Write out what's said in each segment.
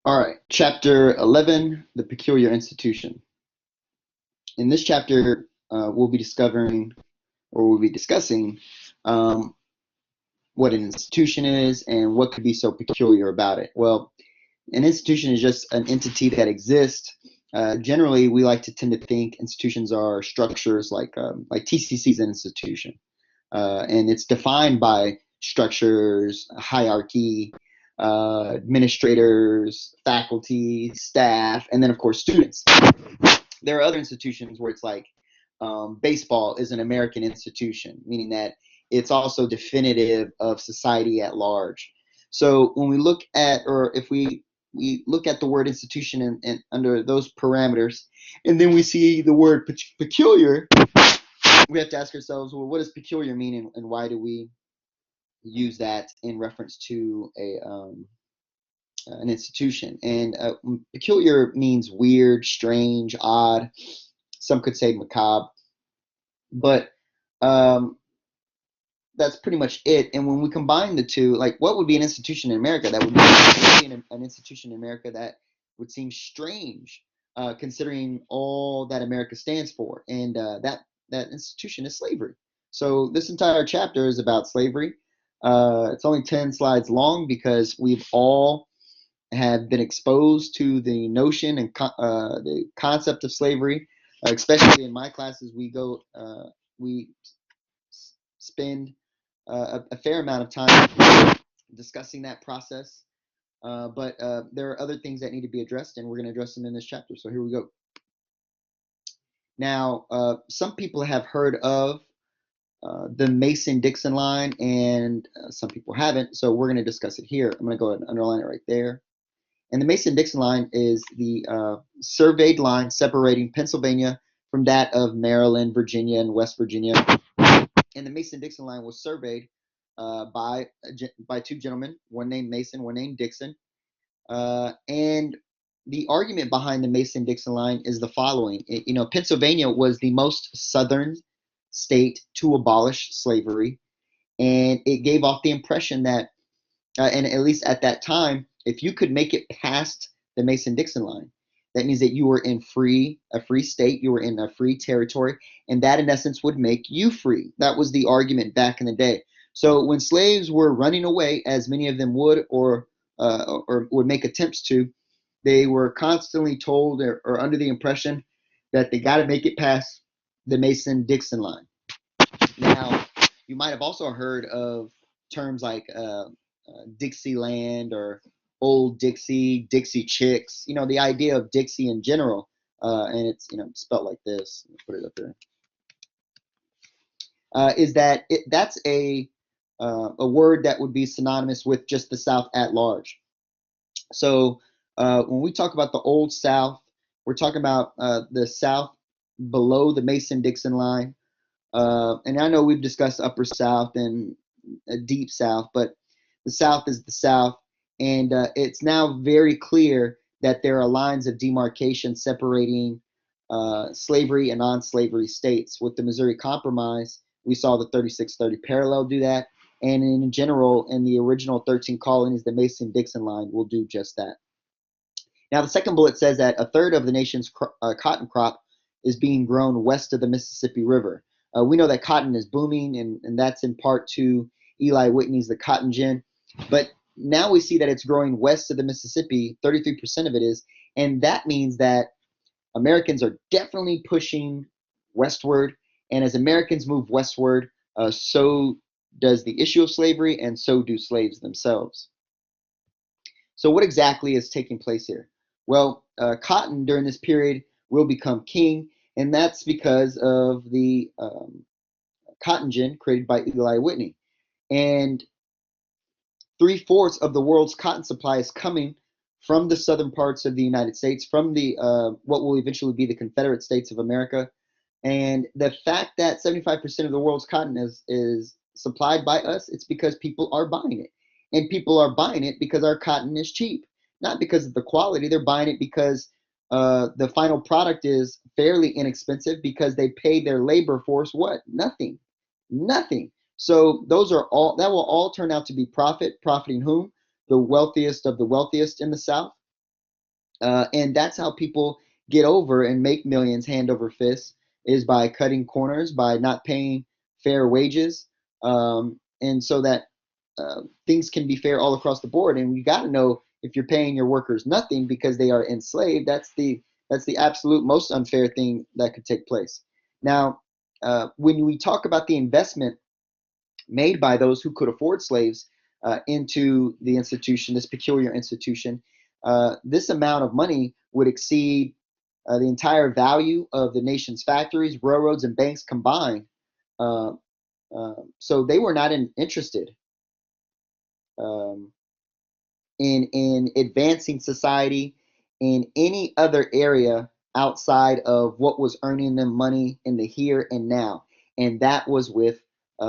All right, chapter 11, the peculiar institution. In this chapter, we'll be discovering or we'll be discussing um, what an institution is and what could be so peculiar about it. Well, an institution is just an entity that exists. Generally, we like to tend to think institutions are structures like TCC is an institution, and it's defined by structures, hierarchy, administrators, faculty, staff, and then of course students. There are other institutions where it's like baseball is an American institution, meaning that it's also definitive of society at large. So when we look at, or if we look at the word institution and under those parameters, and then we see the word peculiar, we have to ask ourselves, well, what does peculiar mean, and why do we use that in reference to an institution? And peculiar means weird, strange, odd. Some could say macabre, but um, that's pretty much it. And when we combine the two, like what would be an institution in America that would be an institution in America that would seem strange, considering all that America stands for, and that institution is slavery. So this entire chapter is about slavery. It's only 10 slides long because we've all have been exposed to the notion and the concept of slavery, especially in my classes. We spend a fair amount of time discussing that process. But there are other things that need to be addressed, and we're going to address them in this chapter. So here we go. Now, some people have heard of the Mason-Dixon line, and some people haven't. So we're going to discuss it here. I'm going to go ahead and underline it right there. And the Mason-Dixon line is the surveyed line separating Pennsylvania from that of Maryland, Virginia, and West Virginia. And the Mason-Dixon line was surveyed by two gentlemen, one named Mason, one named Dixon. And the argument behind the Mason-Dixon line is the following. Pennsylvania was the most southern state to abolish slavery, and it gave off the impression that, and at least at that time, if you could make it past the Mason-Dixon line, that means that you were in a free state, you were in a free territory, and that in essence would make you free. That was the argument back in the day. So when slaves were running away, as many of them would, or would make attempts to, they were constantly told or under the impression that they got to make it past the Mason-Dixon line. Now, you might have also heard of terms like Dixieland or Old Dixie, Dixie Chicks. The idea of Dixie in general, and it's spelled like this. Let me put it up there. Is that that's a word that would be synonymous with just the South at large. So when we talk about the Old South, we're talking about the South below the Mason-Dixon line. And I know we've discussed Upper South and Deep South, but the South is the South. And it's now very clear that there are lines of demarcation separating slavery and non-slavery states. With the Missouri Compromise, we saw the 3630 parallel do that. And in general, in the original 13 colonies, the Mason-Dixon line will do just that. Now, the second bullet says that a third of the nation's cotton crop is being grown west of the Mississippi River. We know that cotton is booming, and that's in part to Eli Whitney's The Cotton Gin. But now we see that it's growing west of the Mississippi, 33% of it is, and that means that Americans are definitely pushing westward, and as Americans move westward, so does the issue of slavery, and so do slaves themselves. So what exactly is taking place here? Well, cotton during this period will become king, and that's because of the cotton gin created by Eli Whitney. And 3/4 of the world's cotton supply is coming from the southern parts of the United States, from the what will eventually be the Confederate States of America. And the fact that 75% of the world's cotton is supplied by us, it's because people are buying it. And people are buying it because our cotton is cheap, not because of the quality. They're buying it because the final product is fairly inexpensive because they pay their labor force what? Nothing. Nothing. So those are all that will all turn out to be profiting whom? The wealthiest of the wealthiest in the South. And that's how people get over and make millions hand over fist, is by cutting corners, by not paying fair wages, and so that things can be fair all across the board. And you got to know, if you're paying your workers nothing because they are enslaved, that's the absolute most unfair thing that could take place. Now, when we talk about the investment made by those who could afford slaves into the institution, this peculiar institution, this amount of money would exceed the entire value of the nation's factories, railroads, and banks combined. Uh, so they were not interested um, in advancing society in any other area outside of what was earning them money in the here and now, and that was with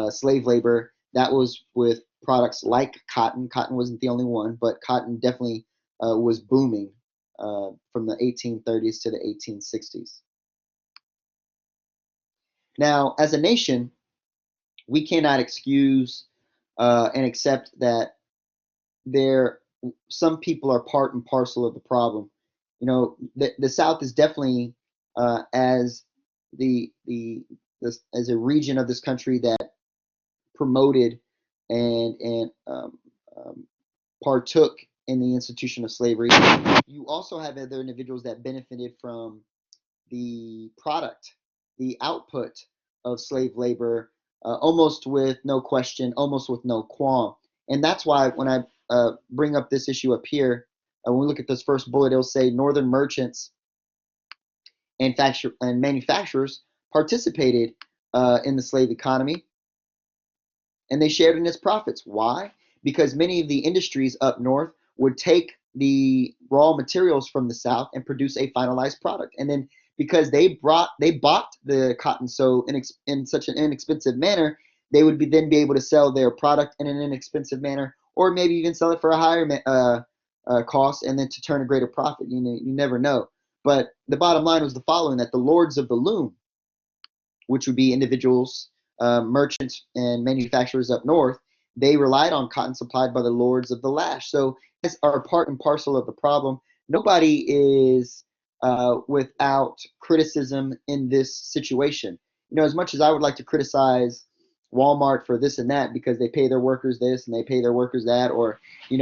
slave labor. That was with products like cotton. Cotton wasn't the only one, but cotton definitely was booming from the 1830s to the 1860s. Now, as a nation, we cannot excuse and accept that there some people are part and parcel of the problem. The South is definitely as the this, as a region of this country that promoted and um, partook in the institution of slavery. You also have other individuals that benefited from the product, the output of slave labor, almost with no question, almost with no qualm. And that's why when I bring up this issue up here, when we look at this first bullet, it'll say Northern merchants and manufacturers participated in the slave economy, and they shared in its profits. Why? Because many of the industries up north would take the raw materials from the south and produce a finalized product. And then because they bought the cotton so in such an inexpensive manner, they would then be able to sell their product in an inexpensive manner, or maybe even sell it for a higher cost, and then to turn a greater profit. You never know. But the bottom line was the following: that the lords of the loom, which would be individuals, merchants, and manufacturers up north, they relied on cotton supplied by the lords of the lash. So, guys are part and parcel of the problem. Nobody is without criticism in this situation. As much as I would like to criticize Walmart for this and that because they pay their workers this and they pay their workers that, or a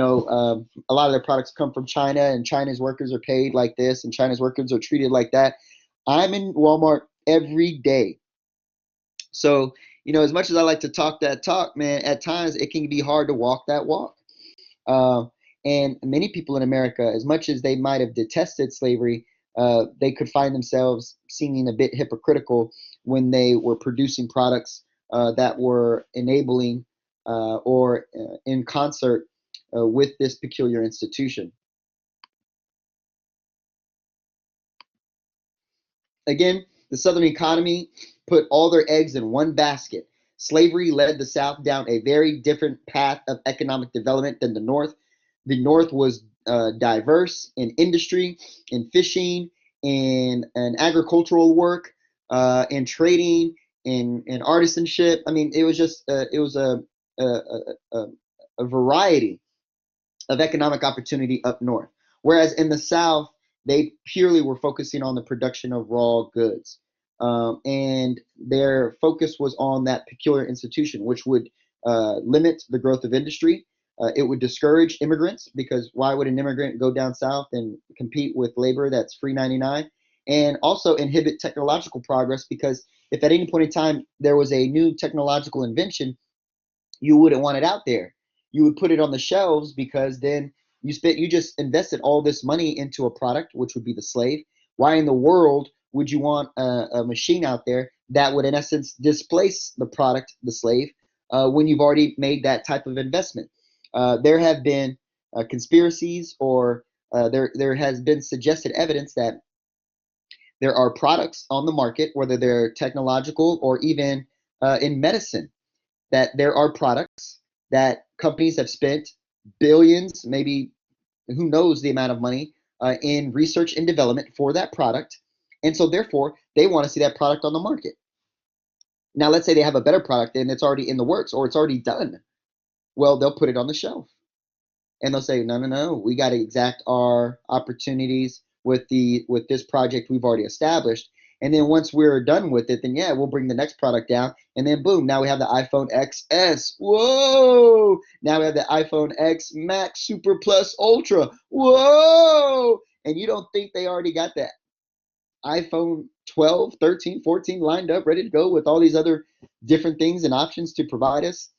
lot of their products come from China and China's workers are paid like this and China's workers are treated like that. I'm in Walmart every day, so, as much as I like to talk that talk, man, at times it can be hard to walk that walk. Uh, and many people in America, as much as they might have detested slavery, they could find themselves seeming a bit hypocritical when they were producing products that were enabling or in concert with this peculiar institution. Again, the Southern economy put all their eggs in one basket. Slavery led the South down a very different path of economic development than the North. The North was diverse in industry, in fishing, in agricultural work, in trading, in artisanship. I mean, it was a, a variety of economic opportunity up north. Whereas in the South, they purely were focusing on the production of raw goods. And their focus was on that peculiar institution, which would limit the growth of industry. It would discourage immigrants, because why would an immigrant go down south and compete with labor that's free 99? And also inhibit technological progress, because if at any point in time there was a new technological invention, you wouldn't want it out there. You would put it on the shelves, because then you just invested all this money into a product, which would be the slave. Why in the world would you want a machine out there that would in essence displace the product, the slave, when you've already made that type of investment? There have been conspiracies, or there has been suggested evidence that there are products on the market, whether they're technological or even in medicine, that there are products that companies have spent billions, maybe who knows the amount of money, in research and development for that product. And so, therefore, they want to see that product on the market. Now, let's say they have a better product and it's already in the works or it's already done. Well, they'll put it on the shelf and they'll say, no, no, no, we got to exact our opportunities with this project we've already established. And then once we're done with it, then yeah, we'll bring the next product down, and then boom, now we have the iPhone XS. Whoa! Now we have the iPhone X Max Super Plus Ultra. Whoa! And you don't think they already got that iPhone 12, 13, 14 lined up, ready to go with all these other different things and options to provide us?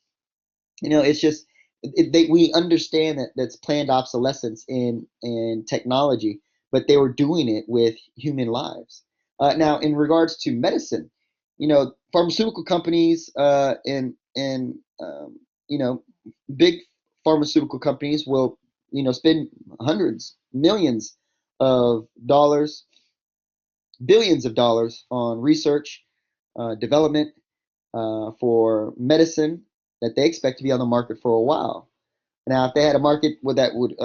It's just we understand that that's planned obsolescence in technology, but they were doing it with human lives. Now, in regards to medicine, pharmaceutical companies and big pharmaceutical companies will spend hundreds, millions of dollars, billions of dollars on research, development for medicine that they expect to be on the market for a while. Now, if they had a market that would,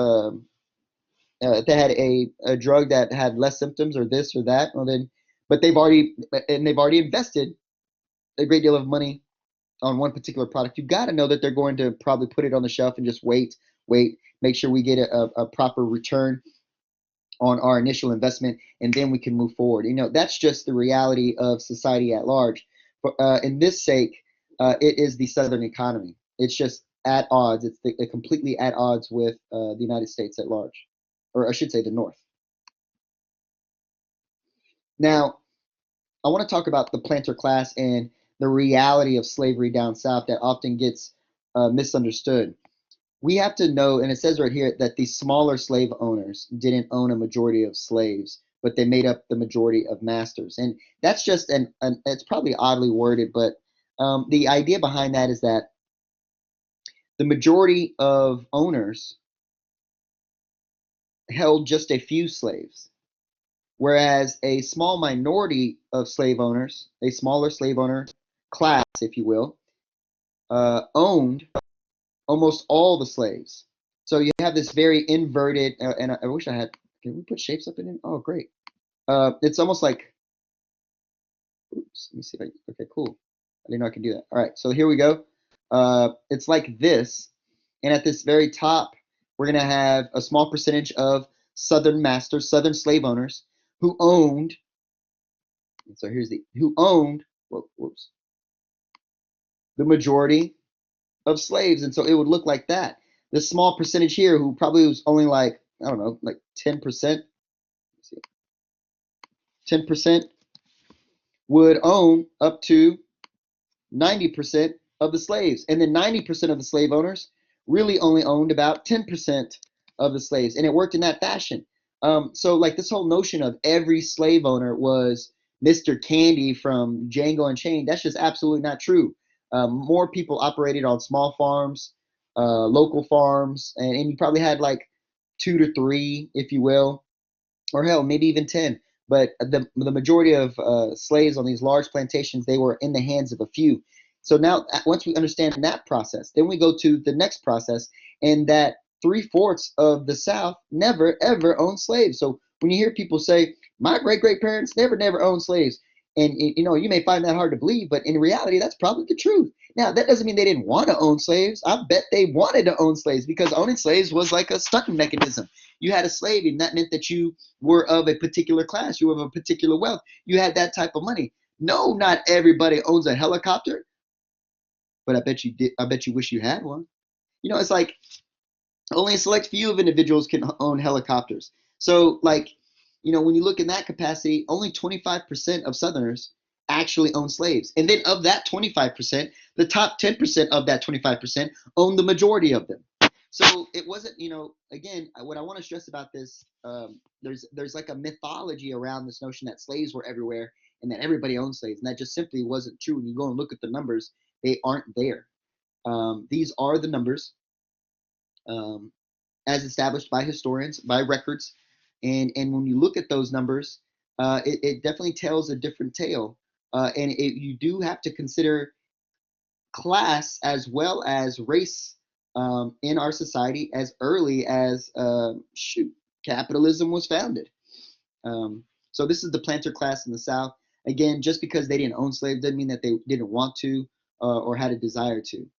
if they had a drug that had less symptoms or this or that, well then, but they've already invested a great deal of money on one particular product. You've got to know that they're going to probably put it on the shelf and just wait, make sure we get a proper return on our initial investment, and then we can move forward. That's just the reality of society at large. But in this sake, it is the Southern economy. It's just at odds. It's completely at odds with the United States at large, or I should say the North. Now, I want to talk about the planter class and the reality of slavery down south that often gets misunderstood. We have to know, and it says right here, that the smaller slave owners didn't own a majority of slaves, but they made up the majority of masters. And that's just it's probably oddly worded, but the idea behind that is that the majority of owners held just a few slaves, whereas a small minority of slave owners, a smaller slave owner class, if you will, owned almost all the slaves. So you have this very inverted, and I wish I had, can we put shapes up in it? Oh, great. It's almost like, oops, let me see if okay, cool. I didn't know I could do that. All right, so here we go. It's like this, and at this very top, we're gonna have a small percentage of Southern masters, Southern slave owners who owned, so here's who owned, whoops, the majority of slaves. And so it would look like that. This small percentage here who probably was only like, I don't know, like 10%, 10% would own up to 90% of the slaves. And then 90% of the slave owners really only owned about 10% of the slaves. And it worked in that fashion. So like this whole notion of every slave owner was Mr. Candy from Django Unchained, that's just absolutely not true. More people operated on small farms, local farms, and you probably had like 2 to 3, if you will, or hell, maybe even 10. But the majority of slaves on these large plantations, they were in the hands of a few. So now, once we understand that process, then we go to the next process, and that 3/4 of the South never ever owned slaves. So when you hear people say, "My great parents never owned slaves," and you may find that hard to believe, but in reality, that's probably the truth. Now, that doesn't mean they didn't want to own slaves. I bet they wanted to own slaves because owning slaves was like a stunting mechanism. You had a slave, and that meant that you were of a particular class, you were of a particular wealth, you had that type of money. No, not everybody owns a helicopter, but I bet you did. I bet you wish you had one. It's like only a select few of individuals can own helicopters. So, like, when you look in that capacity, only 25% of Southerners actually own slaves. And then of that 25%, the top 10% of that 25% own the majority of them. So it wasn't, again, what I want to stress about this, there's like a mythology around this notion that slaves were everywhere and that everybody owned slaves. And that just simply wasn't true. When you go and look at the numbers, they aren't there. These are the numbers as established by historians, by records. And when you look at those numbers, it definitely tells a different tale. And you do have to consider class as well as race in our society as early as capitalism was founded. So this is the planter class in the South. Again, just because they didn't own slaves doesn't mean that they didn't want to or had a desire to.